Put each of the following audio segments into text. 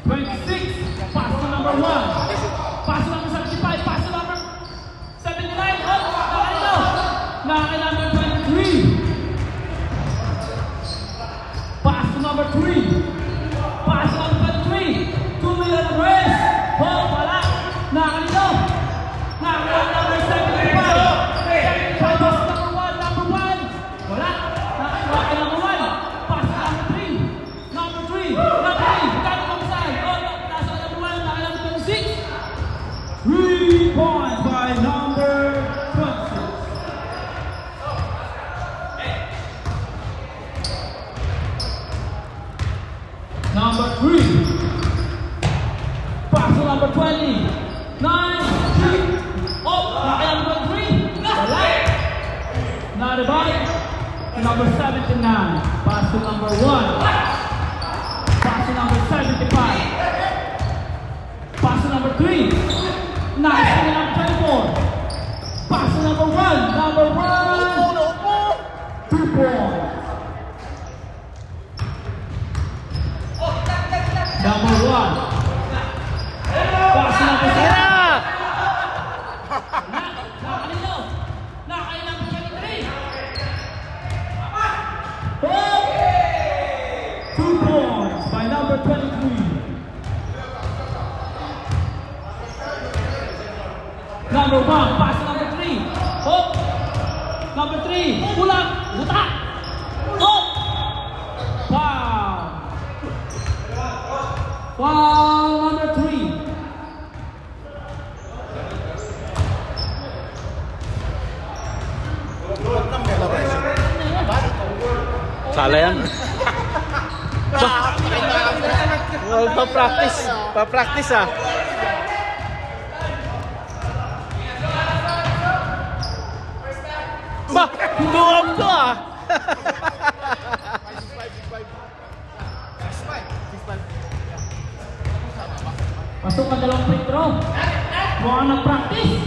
26. Pass to number 1. Pass to number 75. Pass to number 79. Oh, nakalito. Nakakay number 23. Pass to number 3. Pass to number 23. 2 million race. Oh, wala. Nakalito. Nakakay number 75. 75. Pass to number 1. Number 1. Wala. Nakakay number 1. Pass to number 3. Number 3. Number 3. Kano kung saan? Oh, nasa number 1. Nakakay number 26. 3 points by number 26. Number 3. Pass to number 20. 9, 3. Oh, nakaya number 3. Wala. Not a bite. Number 79. Pass to number 1. Pass to number 75. Pass to number 3. Nice to number 24. Pass to number 1. Number 1. 2 points. Number 1. Pass to number 7. Nakalito. Nakakay number 23. Oh! 2 points by number 23. Number 1, pass to number 3. Oh! Number 3, pulang, buta. Oh! Wow! Wow, number 3. Sala yan. Pa-practice. Pa-practice ah. Ba, tuwag to ah. Pasok ka dalawang free throw. Mukhang nag-practice.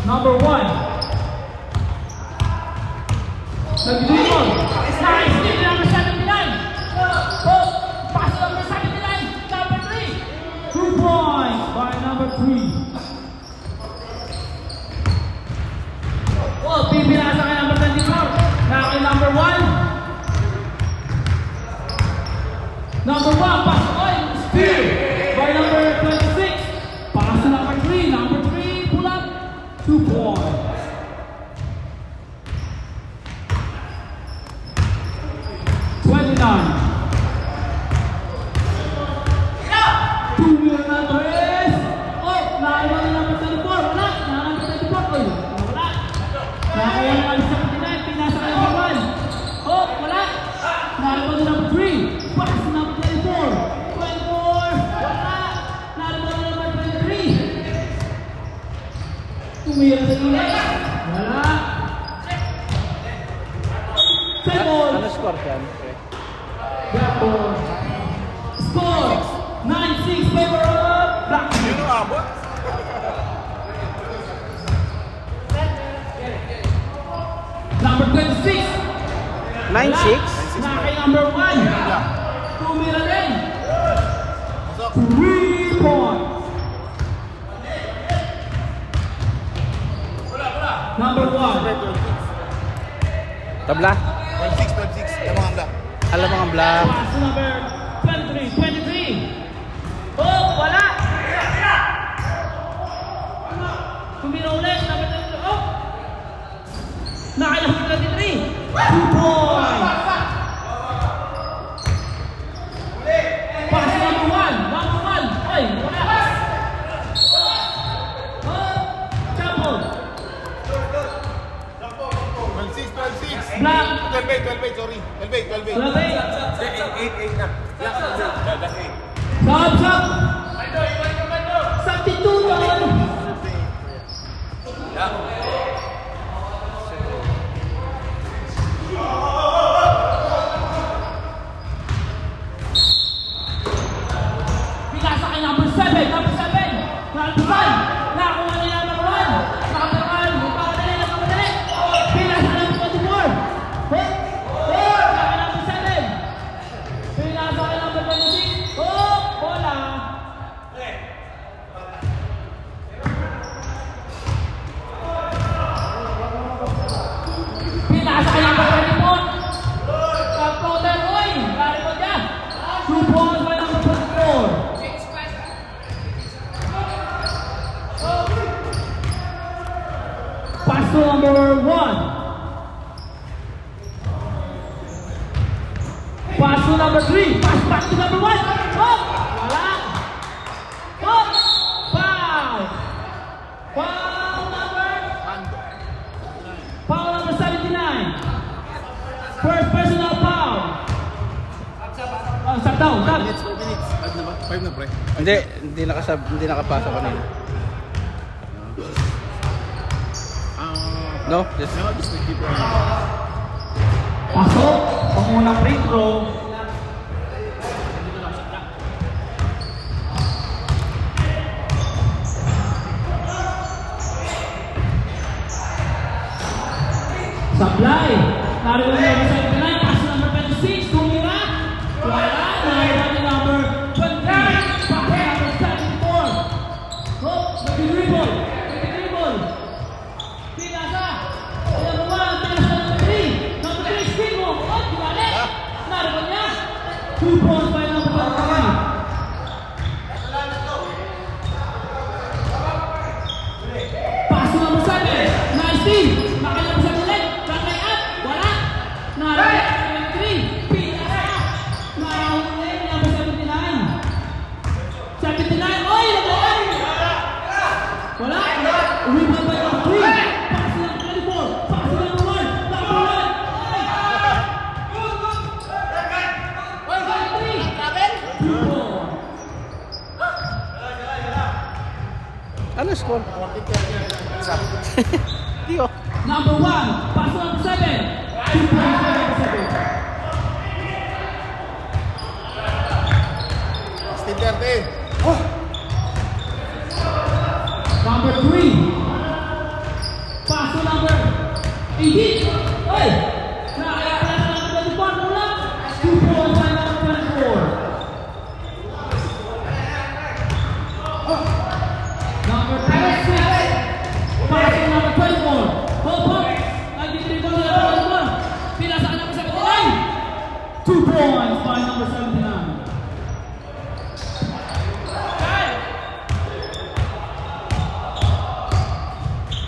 Number 1. Nag-dribble. Nice steal, number 79. Oh, pass to number 79. Number 3. 2 points by number 3. Oh, pipinasa kay number 24. Nakakay number 1. Number 1, pass to oil. Steal by number 26. Pass to number 3. Number 3, pull up. 2 points. Wala. Ano score yan? Score 9-6 favor of Black. Sino abot? Number 26. 9-6? Nakay number 1. Tumira din. 3 points. Number 1. Tabla? 12-6. Yung mga black. Alam mo ang black. Pass to number 23. Oh, wala. Tumira ulit. Number 23. Oh. Nakay number 23. 2 points. Pass to number 1. Number 1. Oy, wala. Oh, Chapo. 12-6. Black. 12-8, sorry. 12-8. Labay. 8 na. Black. Sab, sab. Substituto. Pinasa kay number 7. Number 7. Nalpusan. Nakakuha niya number 1. Nakakuhaan. Magpapadali. Nakapadali. Pinasa kay number 24. Hit. Hit. Kaya number 7. Pinasa kay number 26. Oh! number 1. Pass to number 3. Pass back to number 1. Oh! Wala. Oh! Foul. Foul number 79. First personal foul. Oh, stop down. Stop. 4 minutes. 5 na ba? 5 na, pre. Hindi nakapasa kanina. No? Just Pasok. Pangunang free throw. Sablay. Narito na number 79. Pass number 26. Tumira. Wala. Narito na number 20. Pass number 74. Oh, nag-dribble. Nag-dribble. Pinasa. Number 1. Pinasa number 3. Number 3. Spin mo. Oh, dimalik. Narito niya. 2 points by number 23. Pass number 7. Nice team. Nakailang sa ulit. Runway up. Wala. Narito number 3. Pinasa. Nakahuli number 79. 79. Oy! Nagalan! Wala. Rebound by number 3. Pass number 24. Pass number 1. Number 1. Oy! Number 3. 2 points. ano score? Dio. Number 1, pass number 7. 2 points by number 7. Still 30. Number 3, pass to number 18. Hey! Nakaya na number 24 mula. 2 points by number 24. Number 26, pass to number 24. Hold up. Nag-dribble na number 21. Pinasa ka number 79. 2 points by number 79.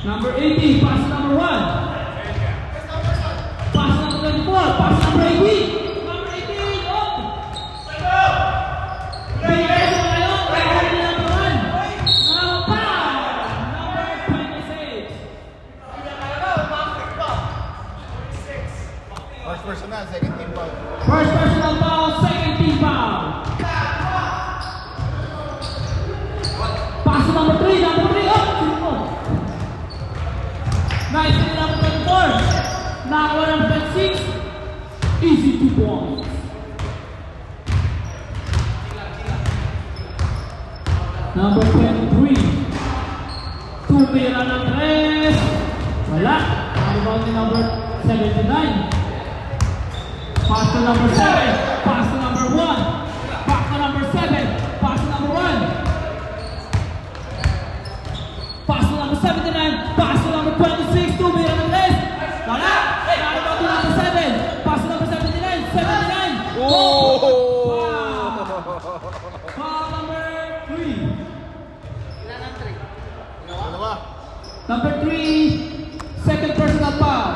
Number 80, pass number 1. Pass number 24, pass number 18. Number 18, oh! Bigay sa kayo, kaya number 1. Now, foul! Number 26. First personal, second team foul. First personal foul, second team foul. Pass to number 3, number 3, oh! Nice to number 24. Now number 26. Easy 2 points. Number 23. Tumira ng 3. Wala. Rebound ni number 79. Pass to number 7. Pass to number 1. Back to number 7. Pass to number 1. Pass to number 79. Pass to number 26. Tumira ng 3. Wala. Rebound to number 7. Pass to number 79. 79. Oh! Foul. Foul number 3. Ano ba? Number 3. Second personal foul.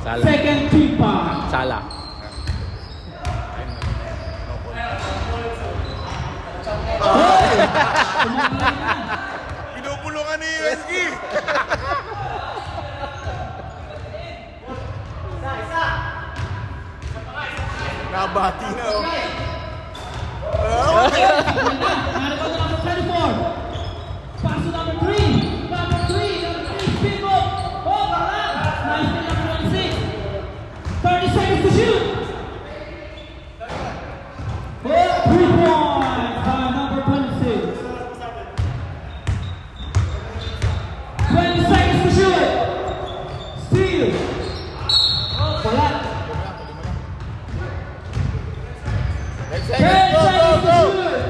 Sala. Second team foul. Sala. Pinupulungan ni USG! Nabati na, oh. Narito na number 24. Pass to number 3. Number 3. Number 3. Spin move. Oh, wala. Nice to number 26. 30 seconds to shoot. Oh, 3 points by number 26. 20 seconds to shoot. Steal. Oh, wala. 10 10 seconds, go, go, seconds to go! shoot.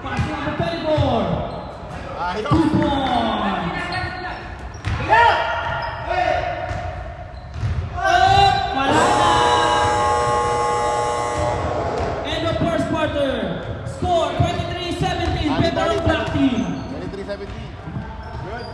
Pass to number 34. Ayaw. 2 points. Oh, wala na. End of first quarter. Score 23-17. Favor of black team. 23-17. Good.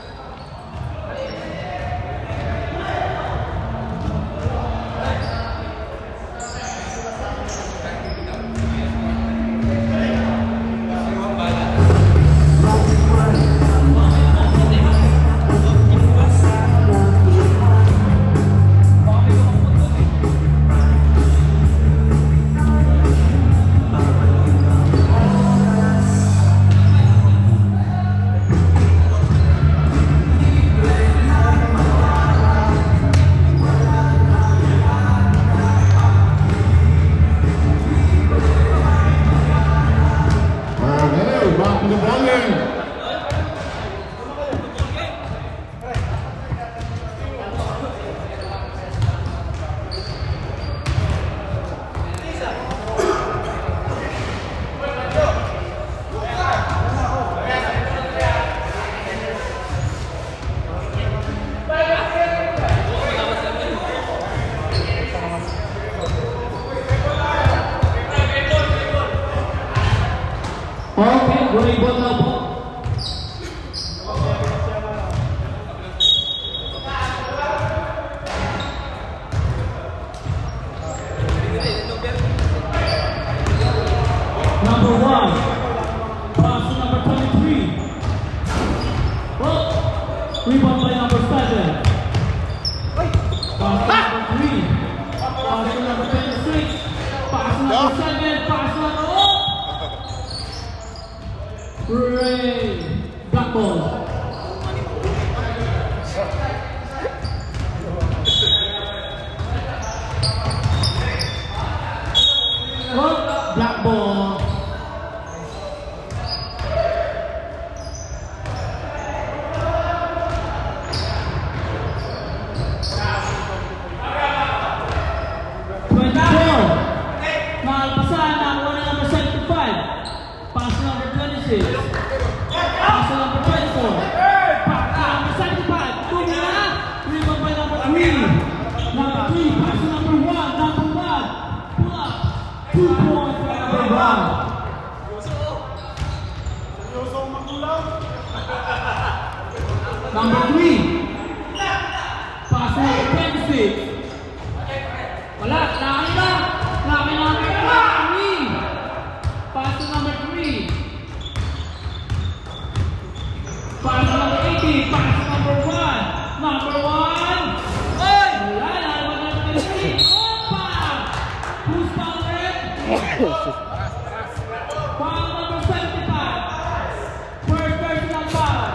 Volleyball na po. Number 1. Pass to number 23. Oh, rebound by number 7. Pass to number 3. Pass to number 26. Pass to number 7. Pass to number... Hooray! Black ball. Oh, black ball. Nakapasahan na ang wala number 75. Pass to number 26. Pass to number 24. Pass to number 75. Tumira. Rebound by number 3. Number 3. Pass to number 1. Number 1. Pull up. 2 points for number 1. Number 3. Pass to number 26. Wala. Nakakita. Nakakita number 3. Pass to number 3. Pass to number 80. Pass to number 1. Number 1. Wala. Nakakita number 3. Opa! Who's foul it? Foul number 75. First personal foul.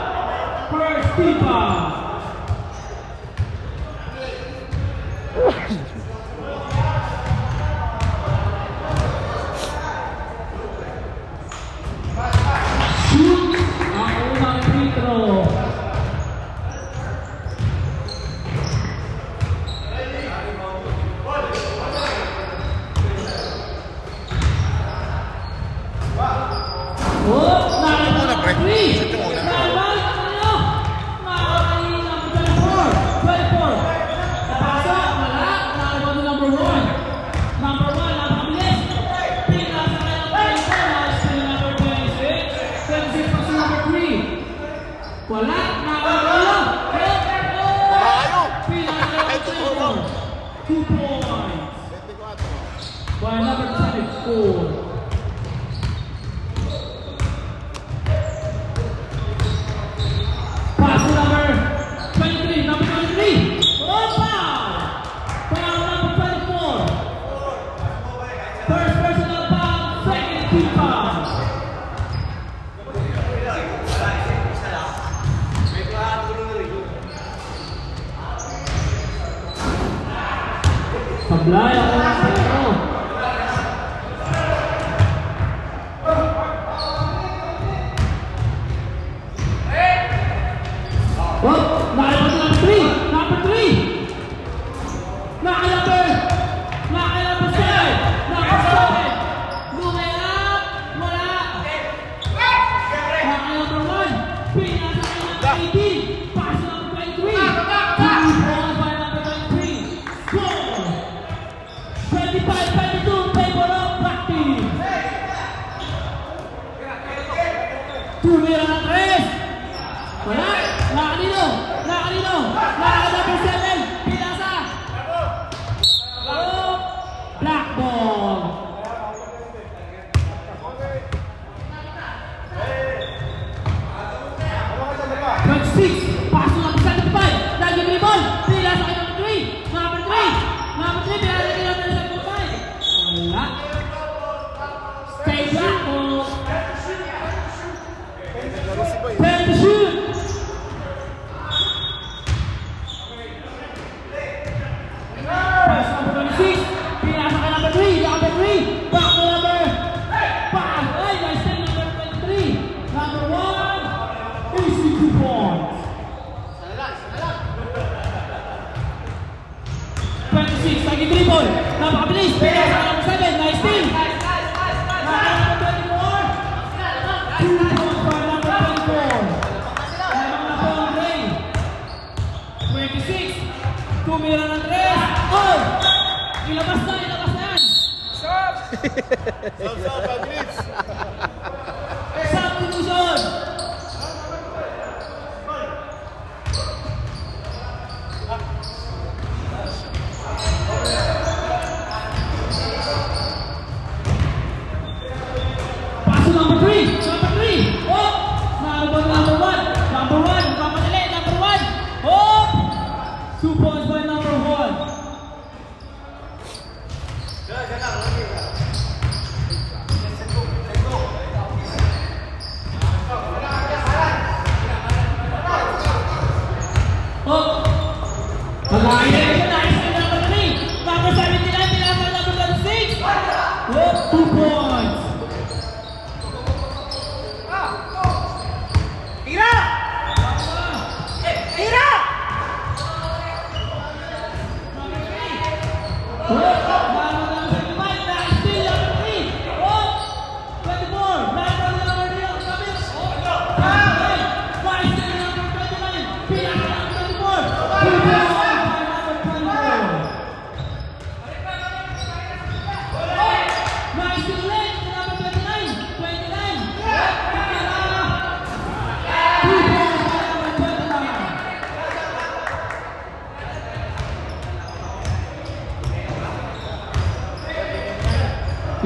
First FIFA. Shoot ang unang free throw. Oh, nakakita break. ng 3. Set yung una. Nakakita ng 24. Napasa, wala. Nakakita ng number 1. Number 1, napakabilis. Pinasa kaya ng 24. Nasa number 26. 26 pa sa number 3. Wala. Nakakita. Ayaw! Pinasa kaya ng 24. 2 points. By number 24. Pass to number 23. Number 23. Oh, foul! Foul number 24. First personal foul. Second team foul. Sablay ako ng sentro. Oh, nakaiba sa number 3. Number 3. Nakaiba. Nakaiba 7. Number 7. Lumea. Wala. Nakaiba 1. Pinasa kay number 18. Pass to number 23. 2 balls by number 23. Score. 25-22. Favor of black team. Tumira ng 3. Wala. Nakalino. Nakalino. Nakaka-number 7. Pinasa. Oh, black ball. Pass to number 75. Naging rebound. Pinasa kay number 3. Number 3. Number 3. Pinasa kay number 75. Wala. Stay black ball. 10 to shoot. Pass number 26. Pinasa kay number 3. Number 3. Back to number. Pass. Ay, nice time number 23. Number 1. Easy 2 points. 26. Naging dribble. Napakabilis. Pinasa kay number 7. Nice team. Number 24. 2 points for number 24. Lamang na po ang play. 26. Tumira ng 3. Oh! Ilabas na yan. Stop, 5 minutes! Stop to 2 points. Tira! Tira!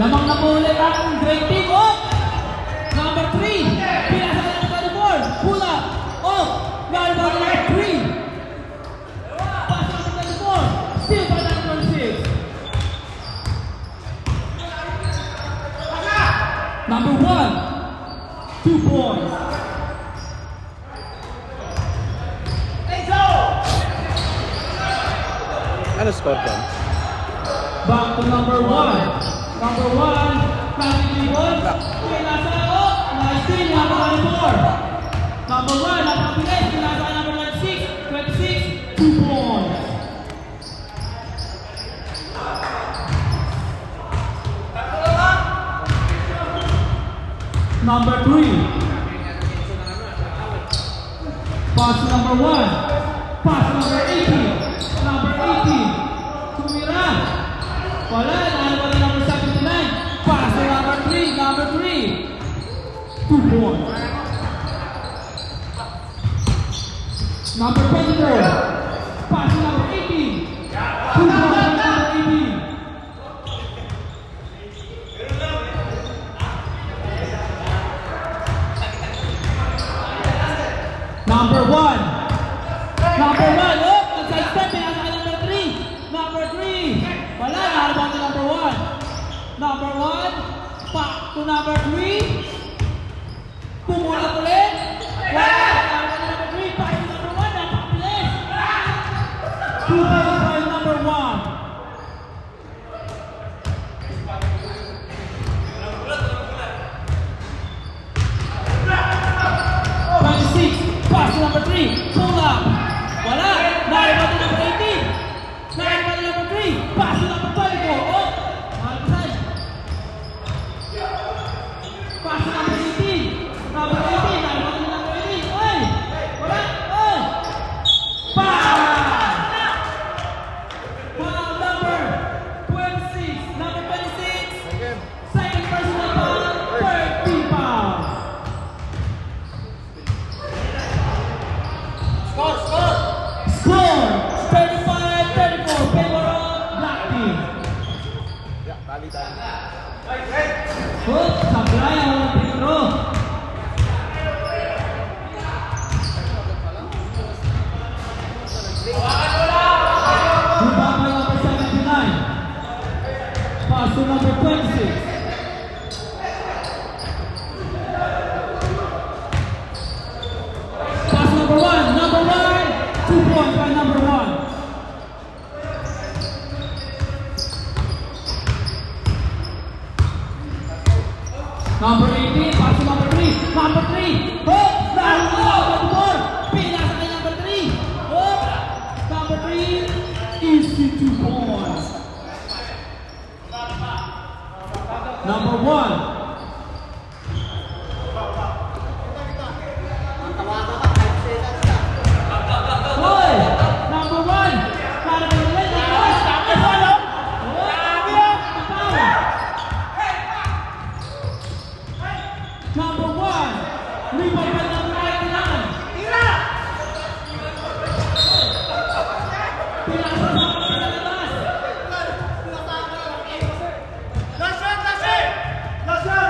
Lamang na po ulit ang great team of number 3. Pinasa ng 24. Pull up. Off. Lalabang number 3. Pass ng 24. Still by number 6. Number 1. 2 points. Ano score dyan? Back to number 1. Number 1, Frankie Libon. Pinasa ako, 19, number 4. Number 1, napakabilis. Pinasa number 6, 26, 2 points. Number 3. Pass to number 1. Pass to number 18. Number 18. Tumira. Wala, nalaman na number 79. Pass to number 3. Number 3. 2 points. Number 24. Pass to number 18. 2 points to number 18. Number 1. Number 1. Oh, nag-sidestep. Pinasa ka number 3. Number 3. Wala, nakalabang na number 1. Number 1. Back to number 3. Pumulat ulit. Wala, nakalabang na number 3. Back to number 1. Napakabilis. 2 points by number 1. Pass to number 3. Pull up. Wala. Nakalabang na number 18. Nakalabang na number 3. Pass to number 24. Oh. Malpasan. Pass to number 18. Number 18. Nakalabang na number 18. Oy. Wala. Oh. Pass. Foul number 26. Number 26. Second personal foul. Third team foul. Score 35-34, favor of Black Team. Hook, sablay ang walang pitro. Rebound by number 79. Pass to number 26. Pass number 1. Number 1. 2 points by number 1. Number 18, pass to number 3. Number 3. Hook! Number 4. Pinasa kay number 3. Hook! Number 3. Easy 2 points. Number 1. Hoy! Number 1. Para kay ulit. Number 1. Rebound by number 99. Pinasa sa labas. Last shot!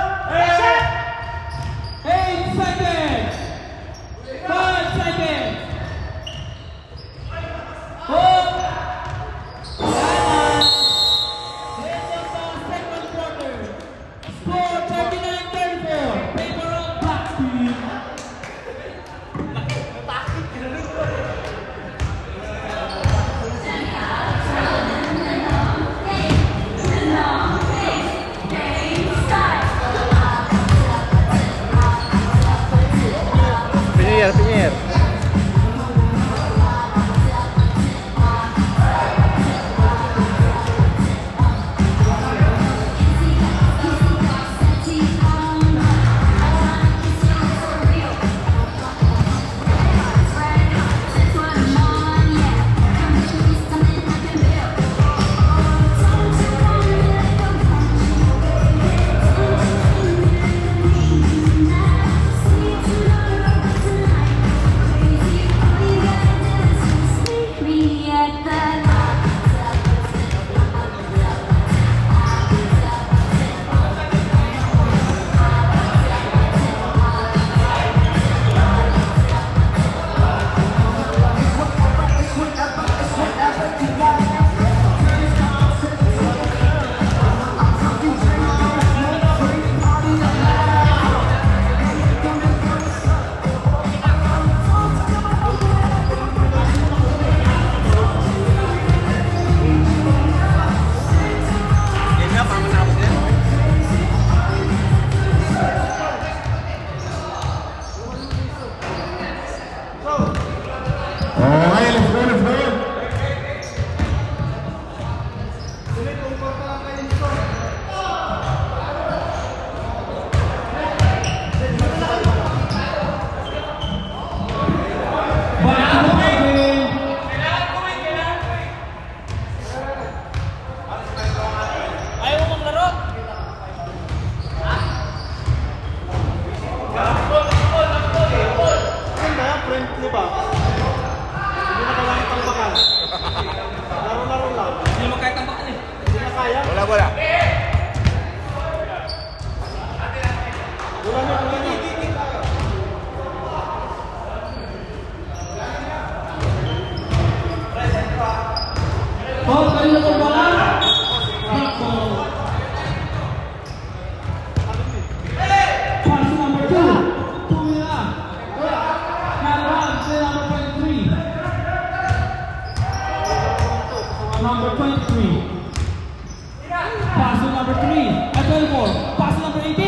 24. Pass number 18.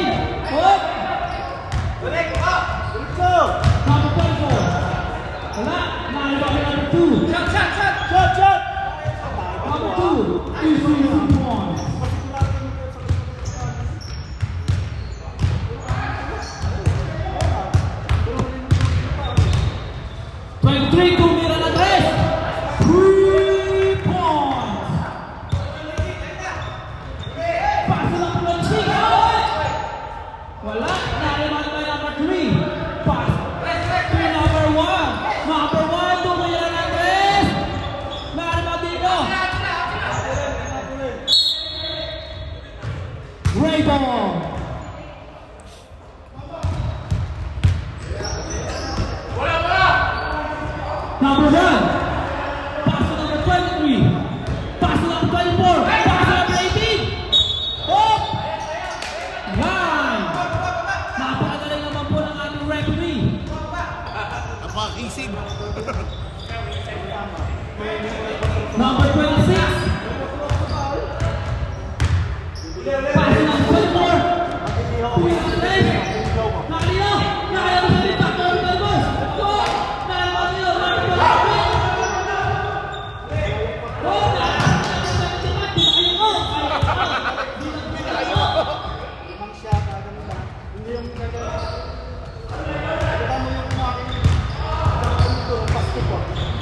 Oh! Number 24. Wala. Nakalimutan number 2. Number 2. Easy points. Three, tumira na tres. 3 points. Pass lang po ng wala. Naliman by number 3. Pass. To number 1. Number 1, tumira na tres. Naliman dito. Rayball. Number 1, pass to number 23, pass to number 24, pass to number 18. Oh! Line! Napakagaling naman po ng ating referee. Napakisig. Number 26, pass to number 24. Nakalino! Nakalino sa rin, back to number 12. Go! Nakalino!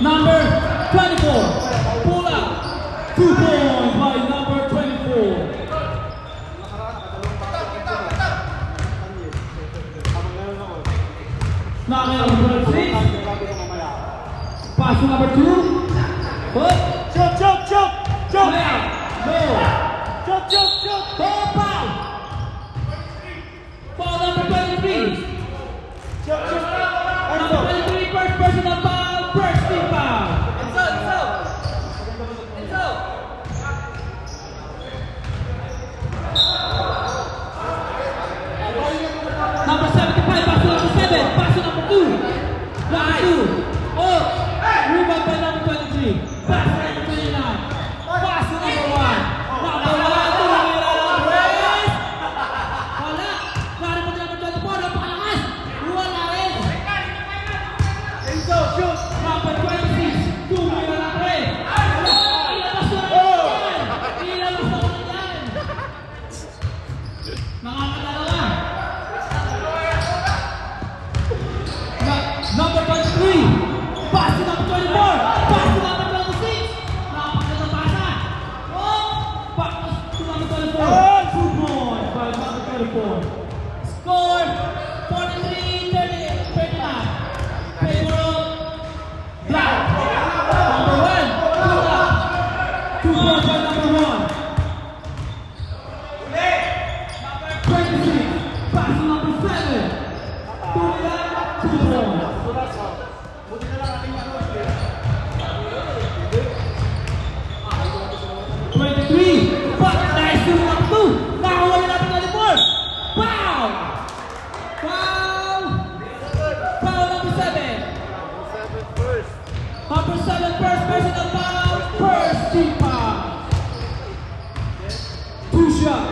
Number 24, pull up, 2 points by number 24. Number 6, pass to number 2, hook, play out, no, foul, foul number 23, number 23, first personal foul, first team foul. Number 75, pass to number 7, pass to number 2, number 2, oh, rebound by number 23, pass to number 29, pass to number 1, number 1, tumira ng press, wala, narinig pa number 24, napakalakas, wala rin, number 26, tumira ng press, ilabas na yan, nakakadalawa. Number 23, pass to number 24, pass to number 26, napakaganda pasa. Oh, pass to number 24, 2 points by number 24. Score 43-39, favor of Black. Number 1, pull up, 2 points by number 1. Number 26, pass to number 7, 2 points. 23, but nice to number 2. Nakawala natin 24. Foul! Foul! Foul number 7. Number 7, first personal foul, first team foul. 2 shot.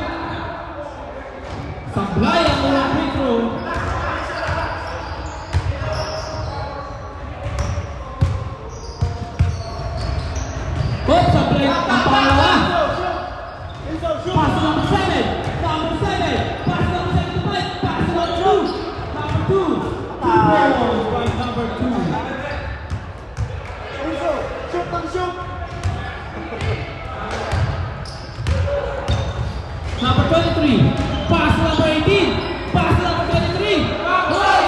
Sablay ang mga free throw. Oh, sablay ang pangalawa. Pass to number 7, pass to number 75, pass to number 2, number 2, 2 points by number 2. Number 23, pass to number 18, pass to number 23. Hoy!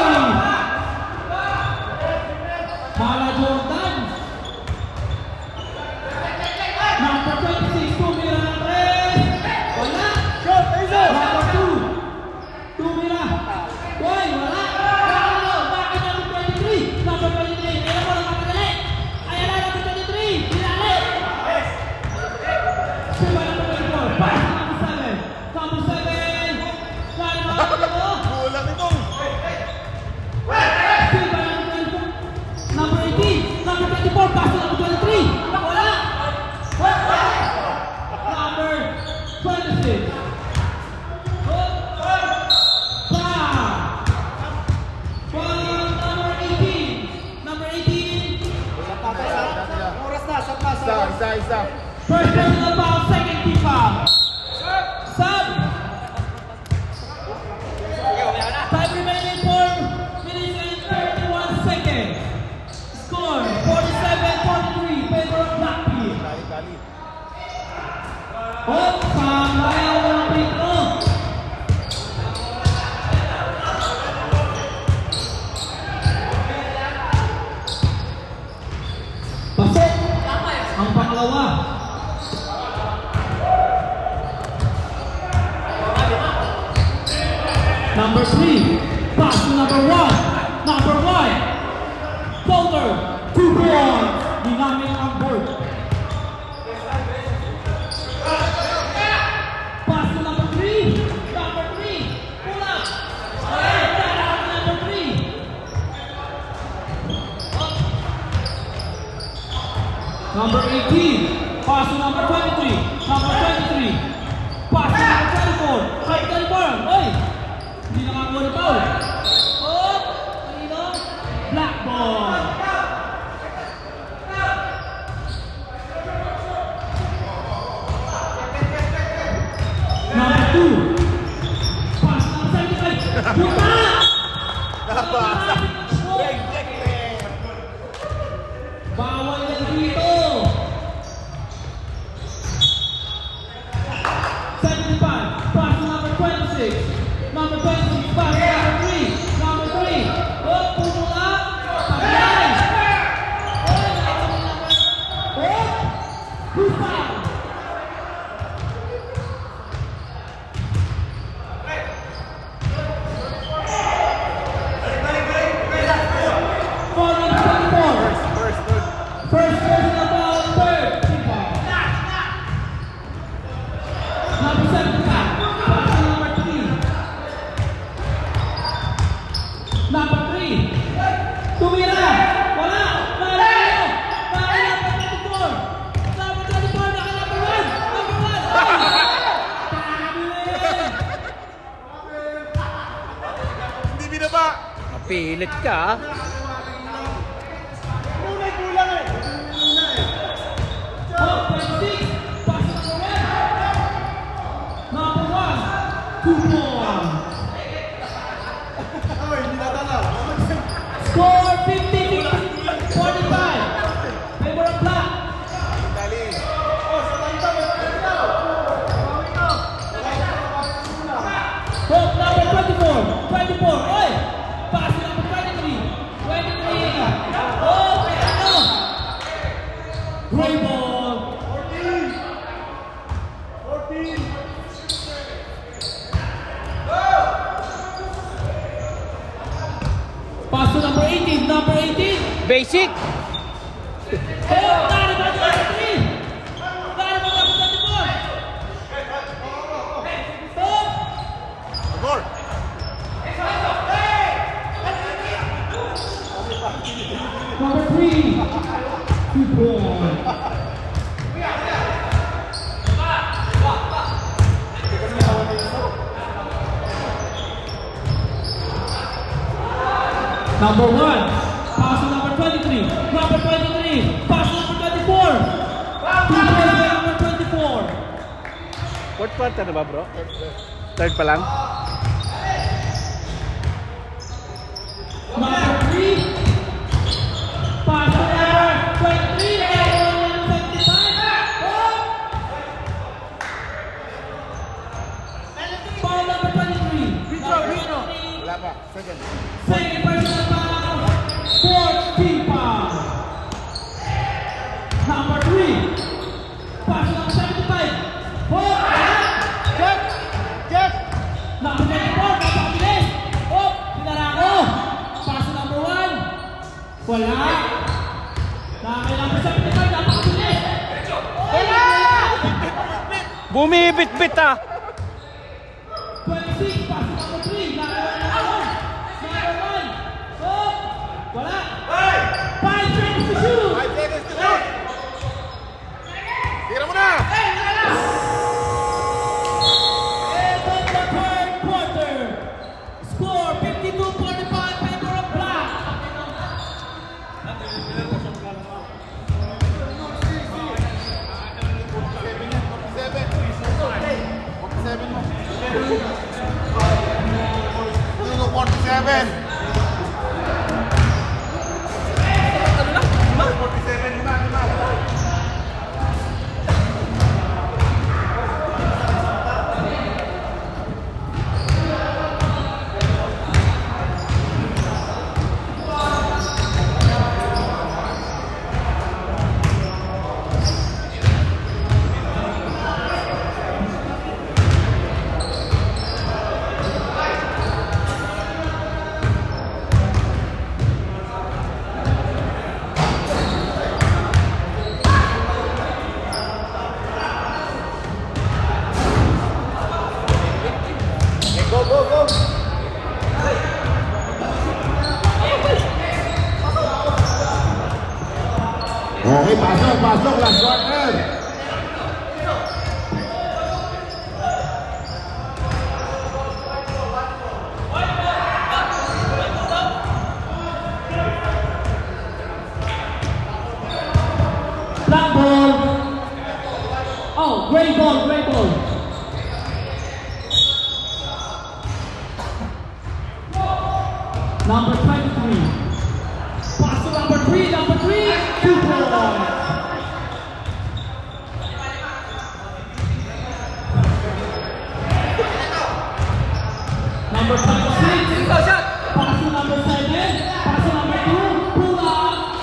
Mala Jordan. Number 26, tumira ng tres. Wala. Number 2, tumira. Hoy, wala. Bakit number 23? Number 23, alam mo lang kapatali. Ayan na, number 23, pinali. Siba number 24, pass to number 7. Number 7, down. First personal foul, second team foul. Sub. Time remaining 4 minutes and 31 seconds. Score 47-43. Favor of Black Team. Dali. Oh, samayaw ng pito. Pasok ang paklawa. Number 3, pass to number 1. Number 1, Coulter, 2 points. Dinamit ang board. Pass to number 3. Number 3. Pull up. Number 3. Number 18. Pass to number 23. Number 23. Pass to number 24. Right, 24. Oy! Hindi nakakuha ni Paul. Oh! Kanino? Black ball. Number 2. Pass to number 75. Puta! Nabasa. Bawal yan dito. 75. Pass to number 26. Number 26. Pass to number 3. Number 3. Oh, puno lang. Pagyan. Oh, who's foul? Foul number 24. First personal foul, third team foul. Number 75, pass to number 3. Number 3, tumira, wala, nakayo, number 24. Number 24, naka number 1, number 1. Hindi binaba. Mapilit ka, ah. Oh, 26, pass to number 1. Number 1, 2 points. Score 50-45. Favor of Black. Dali. Oh, number 24. 24. Oy! Pass to number 23. 23. Oh, ano? Gray ball. 14. Pass to number 18. Number 18. Basic. Oh, nari ba number 3? Nari ba number 24? Oh! More. Number 3, 2 points. Number 1, pass to number 23. Number 23, pass to number 24. 2 points by number 24. Fourth quarter na ba, bro? Third pa lang? Number 3, pass to number 23. Number 75. Oh! Foul number 23. Wala pa. Second. Second personal foul, fourth team foul. Number 3, pass to number 75. Oh! Get. Number 24, napakabilis. Oh! Pinarako. Pass to number 1. Wala. Nakakay number 75, napakabilis. Wala! Bumibit-bit, ah. 26, pass to number 3. Number 1. Oh! Wala. 5 seconds to shoot. 5 seconds to shoot. Tira mo na. End of the third quarter. Score 52-45, favor of Black. Nuno 47. 47, lima. Go. Okay, pasok, last quarter. Black ball. Oh, gray ball. Number 23. Pass to number 3. 2 points. Number 26. Pass to number 7. Pass to number 2. Pull up.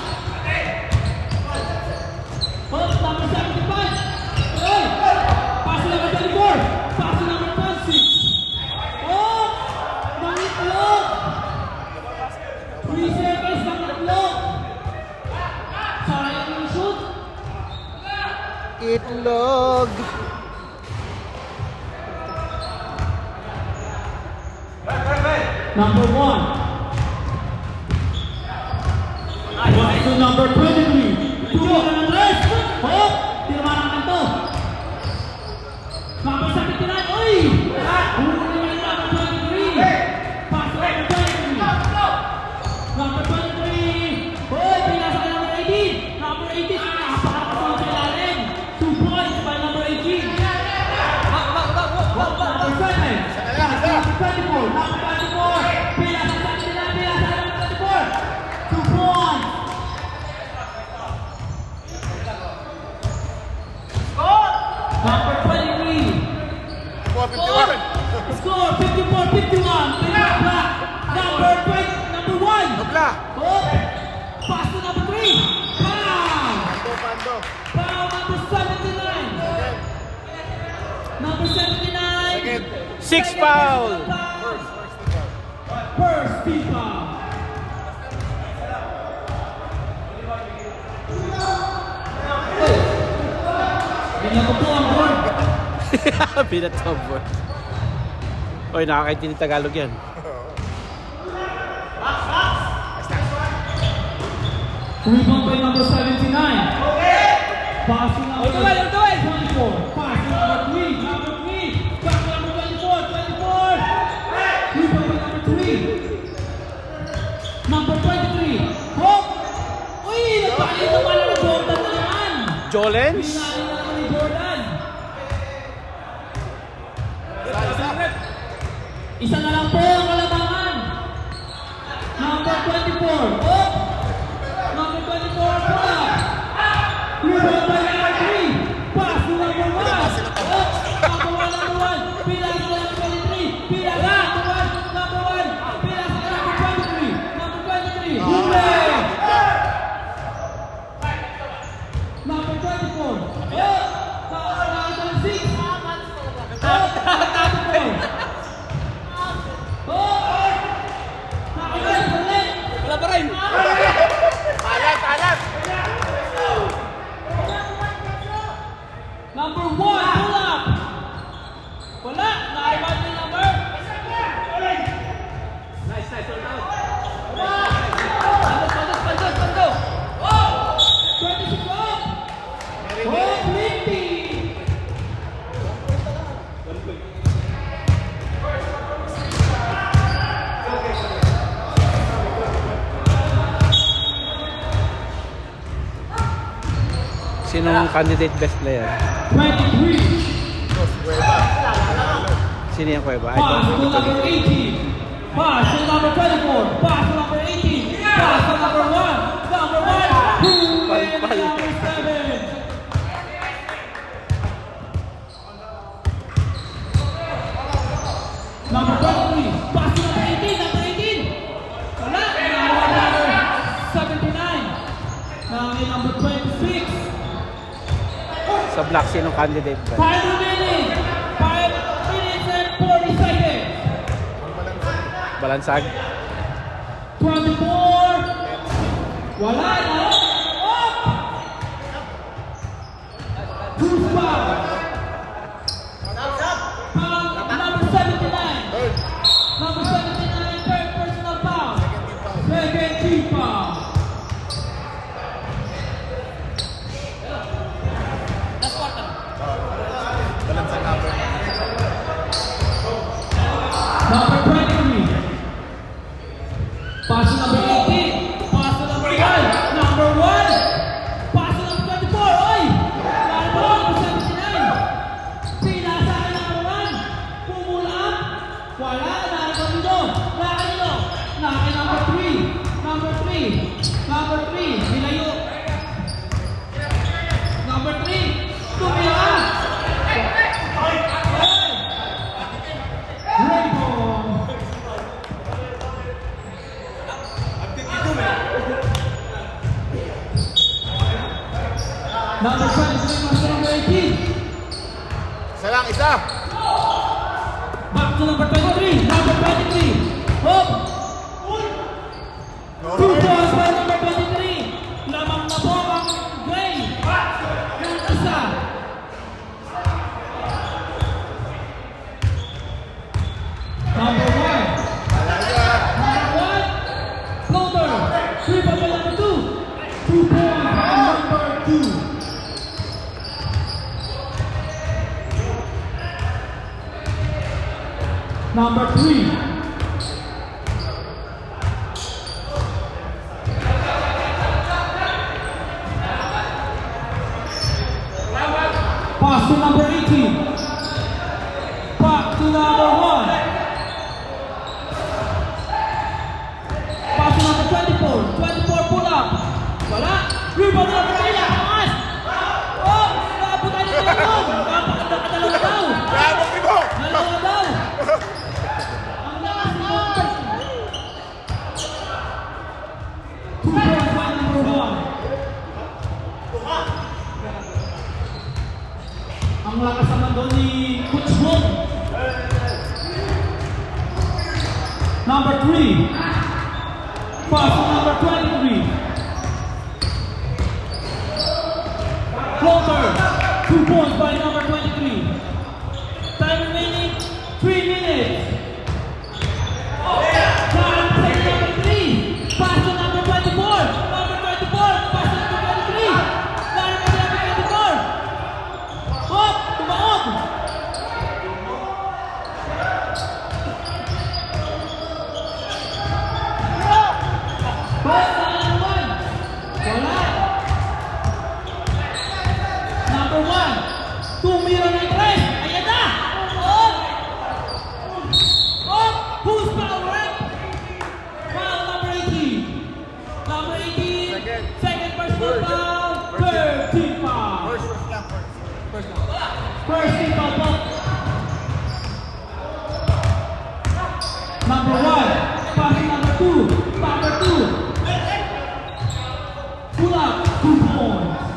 Hold number 75. Hey. Pass to number 24. Pass to number 26. Oh! Nangitlog! 3 seconds na nangitlog! Sayang yung shoot! Itlog. Number 1. Pass to number 23. Tuloy na ng rest! Hop! Tinaman ang kanto! Number 79. Uy! Huli naman yung number 23. Pass to number 23. Number 23. Uy! Pinasa ka number 18. Number 18. Napakakasunod sa ilalim. 2 points by number 18. Number 7. Number 24. Number 24. Pinasa sa ilalim. Pinasa sa number 24. 2 points. Number 23. 451. Score 54-51. Black. Number 20. Number 1. Dobla. Oh. Pass to number 3. Foul. Pando. Foul number 79. Number 79. Second. 6 foul. First team foul. Ganyan ko po ang board. Pinatobot. Oy, nakakaintindi Tagalog yan. Rebound by number 79. Pass to number 24. Pass to number 3. Number 3. Back to number 24. 24. Rebound by number 3. Number 23. Hop! Uy! Nagpali naman na ni Jordan na naman. Jolens? Pinali na naman ni Jordan. Isa na lang po ang kalabangan. Number 24. Hop! Number 24, pull up. Rebound by number 3. Pass to number 1. Oh, number 1. Pilas to number 23. Pilas number 1. Pilas to number 23. Number 23. Hooray! Number 24. Oh, number 6. Oh, number 4. Oh, nakakailan. Wala pa rin. Alat. Number 1, pull up. Wala, naiwan yung number. Nice, hold out. Pando. 26 up. Oh, Lindy. Sinong candidate best player? 23. Sino yung Cueva? Pass to number 18. Pass to number 24. Pass to number 18. Pass to number 1. Number 1. Who is number 7? Number 23. Pass to number 18. Number 18. Wala. Number 79. Number 26. Sa black, sinong candidate ba? 5 remaining. 5 minutes and 40 seconds. Balansag? 24. Wala na. Up. Who's foul? Number 79. Number 79, third personal foul. Second team foul. Balansang number. Number 23. Pass to number 18. Pass to number 1. Number 1. Pass to number 24. Oy! Lalo pa number 79. Pinasa ka number 1. Pumula up. Wala. Lalo dito. Laki nyo. Laki number 3. Number 3. Number 3. Nilayo. Number 3. Tumila ka. Ready ball. Number 23, master number 18. Isa lang, isa. Back to number 23. Number 23. Hop. 2 balls by number 23. Lamang na po ang Gray. Yung isa. Number 1. Number 1. Floater. 3 ball by number 2. 2 points by number 2. Number 3. Pass to number 18. Back to number 1. Pass to number 24. 24 pull up. Wala. Rebound number 3. Angas. Oh! Naabot tayo ng dalawang. Napakadalawa daw. Bravo, Timo! Dalawa daw. Ang lakas mo. 2 points by number 1. Ang lakas naman doon ni Coach Wong. Number 3. Pass to number 23. Floater. 2 points by number 23. Time remaining 3 minutes. Time to number 3. Pass to number 24. Number 24. Pass to number 23. Number 24. Hop! Tumaot! Pass na number 1. Wala. Number 1. Tumira ng 3. Ayan na! Hop! Hop! Who's foul, right? Foul number 18. Number 18. Second personal foul. Third team foul. First lang, first. First team foul po. Number 1. Passing number 2. Number 2. Pull up. 2 points.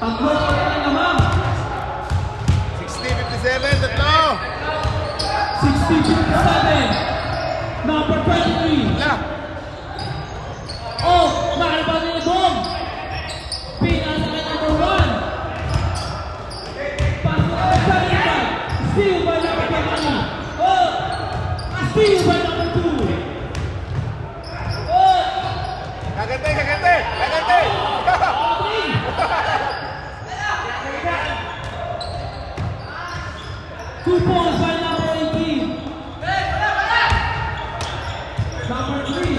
Tatlo ang naman. 60-57, tatlo. 60-57. Number 23. Wala. Oh, nakalipan niya yung bomb. Pinasa kay number 1. Pass to number 75. Steal by number 23. Oh, steal by number 2. Oh, Kagante, kagante, kagante. Audrey. 2 points by number 18. Number 3.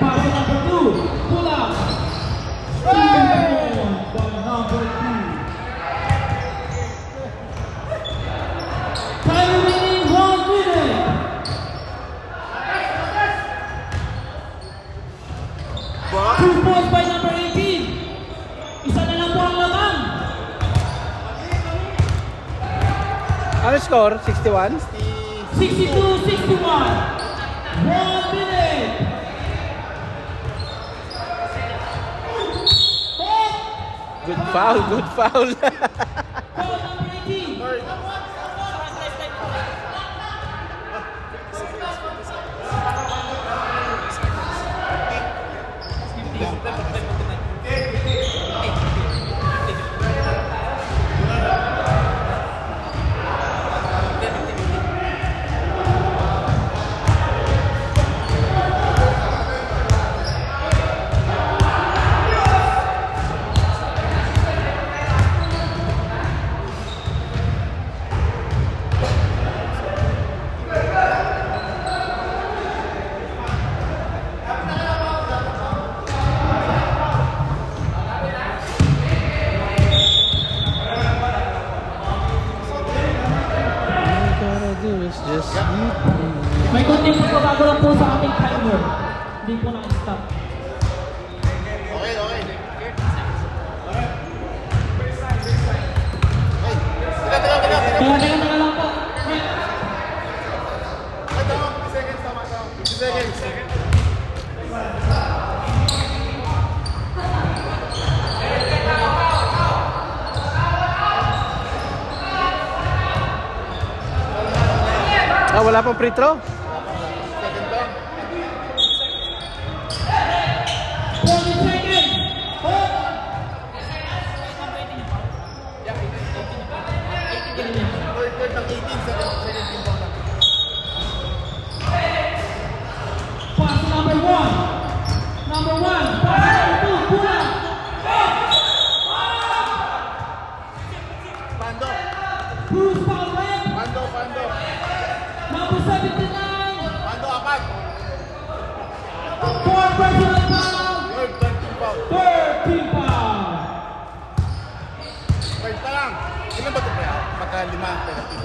Pass to number 2. Pull up. 2 points by number number 2. Time remaining 1 minute. Ba? 2 points by number 18. Isa na lang po ang lamang. Ano score? 61? 62-61. 1 minute. Good foul, good foul. Foul number 18. May konting pagbabago lang po sa ating timer. Hindi po na-stop. Okay, okay. Teka lang po. Ay, tama, 50 seconds, tama. 50 seconds. Ah, wala pang free throw? Second lang. 40 seconds. Third ng 18, second team ball lang. Pass number 1. Number 1. Pass number 2. Pulang. Pando. Bruce foul left. Pando, Pando. Number 79. Pando, apat. 4 personal foul. Third team foul. Third team foul. Third pa lang. Ilan ba ito pa yan? Pagka 5 ang penalty.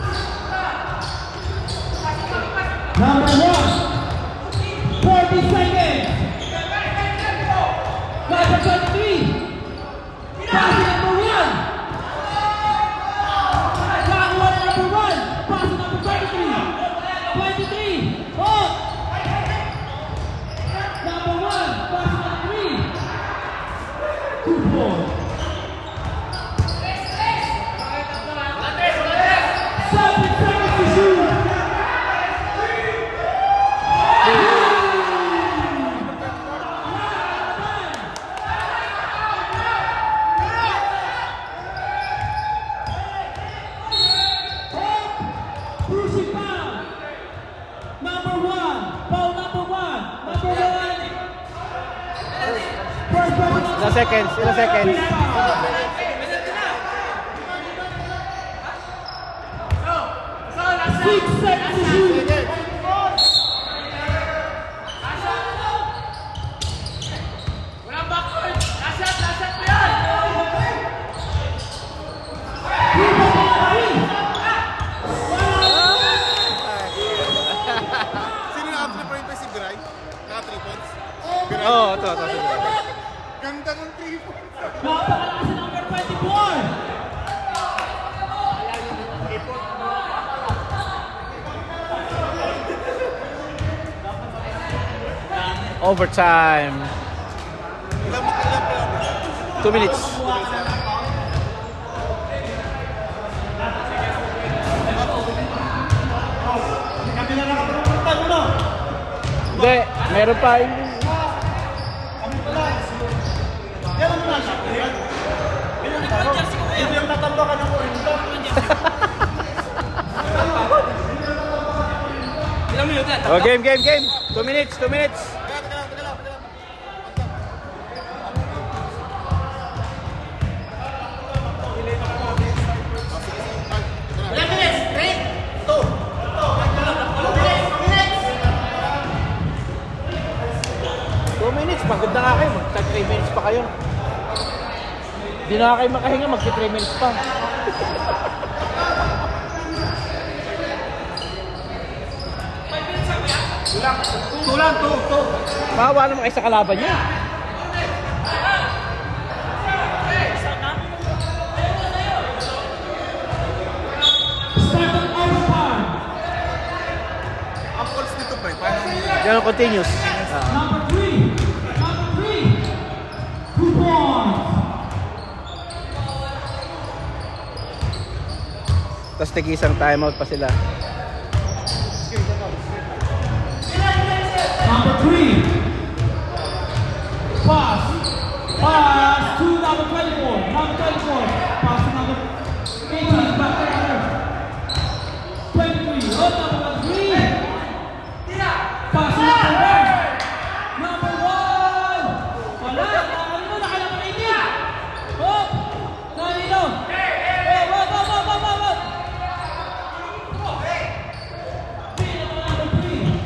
Number 1. 40 seconds. Number 23. Pass number 1. Nakakuha na number 1. Pass number 23. 23. Oh! Number 1. Pass number 3. 2 points. 7 seconds to shoot. Cruising foul. Number 1. Foul number 1. Number 1. First personal Ilang seconds? Ilang seconds? foul. 6 seconds to shoot. Sino naka-3 points pa si Gray? Naka-3 points? Oo, ito. Ganda ng 3 points. Napakalakas ng number 24. Overtime. Ilan pa? 2 minutes. Hindi, meron pa. Oh, game. 2 minutes. Teka lang. Pagod na nga kayo, mag 3 minutes pa kayo. Hindi na kayo makahinga, magti-3 minutes pa. Tulang, to. Mahawa naman kayo sa kalaban niya. Start of overtime. Ang calls nito, pre. Paano? Ganun continuous. Number 3. 2 points. Tapos tig-isang timeout pa sila. Number 3. Pass to number 24. Number 24. Pass to number 18. Back to number 23. Oh, number 3. Pass to number 1. Number 1. Wala. Nakalino. Nakalino. 18. Oh. Nakalino. Wag. Number 3.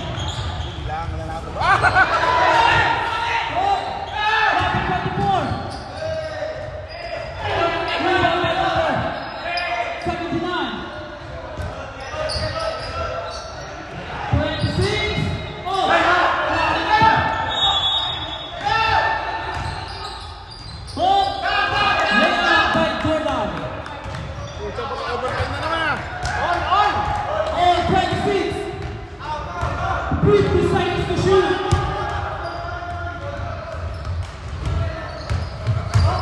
Kailangan na natin. Overtime na naman. 50 seconds to shoot.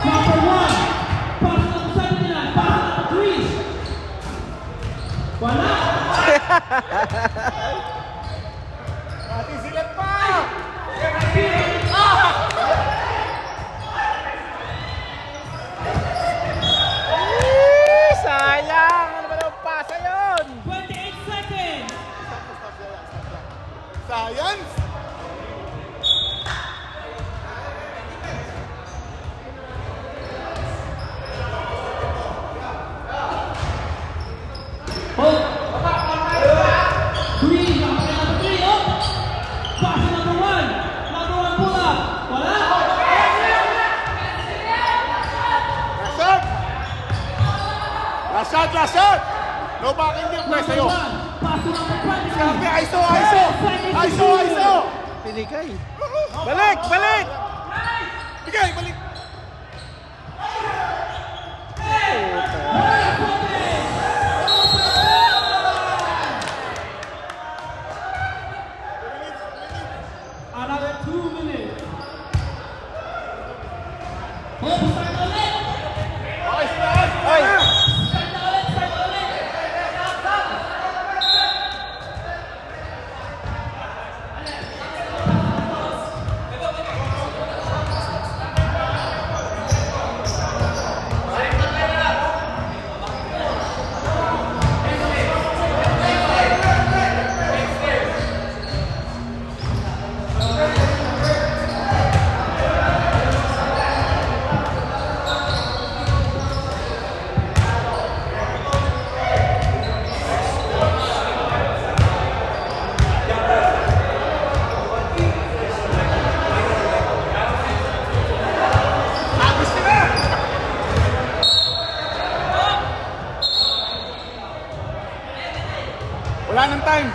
Number 1. Pass number 79. Pass number 3. Wala. Ati silat pa! Sayang! Ano ba daw pasa yun? 28 seconds. Science! Oh. 3. Number 3. Oh. Pass number 1. Number 1 pull up. Wala. Last shot! No backing din, pre, sa'yo. Pass to number 20. Sabi, ISO! Pinikay. Balik! Bigay, balik! Another 2 minutes. Oh, start ulit. Okay, start! Oy! Start ulit. Wala nang time.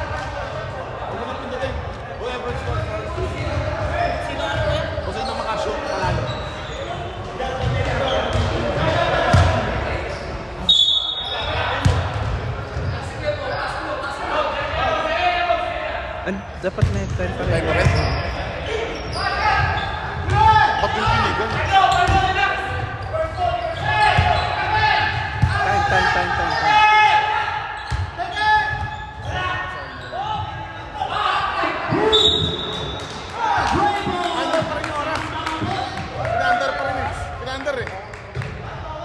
Huwag na pindutin. Whoever scores first. Kung sino makashoot, panalo. Dapat may time pa rin. Time pa rin. Ba't yung pinigan? Time. Under pa rin yung oras. Pinander pa rin eh. Pinander eh.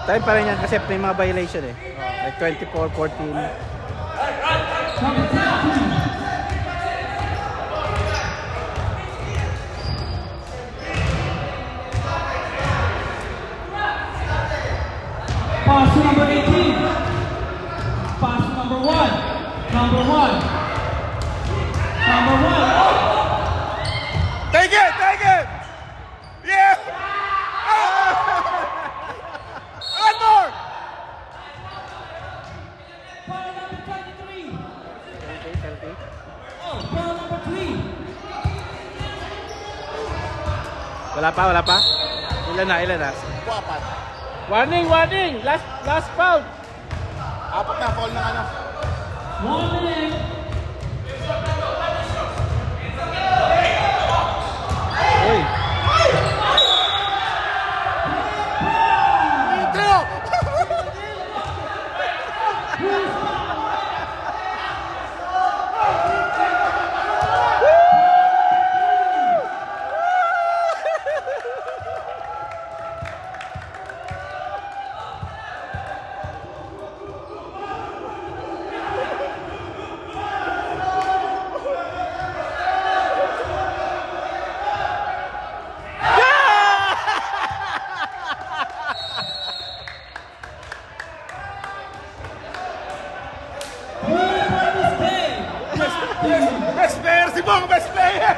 Time pa rin yan kasi may mga violation eh. Like 24-14. Number 10. Pass to number 18. Pass to number 1. Number 1. Take it! Yeah! Wala pa, wala pa. Ilan na, ilan na? Apat. Warning, warning! Last foul! Apat na, foul ng ano. 1 minute. Uy! Intro! Best player si Bong! Best player!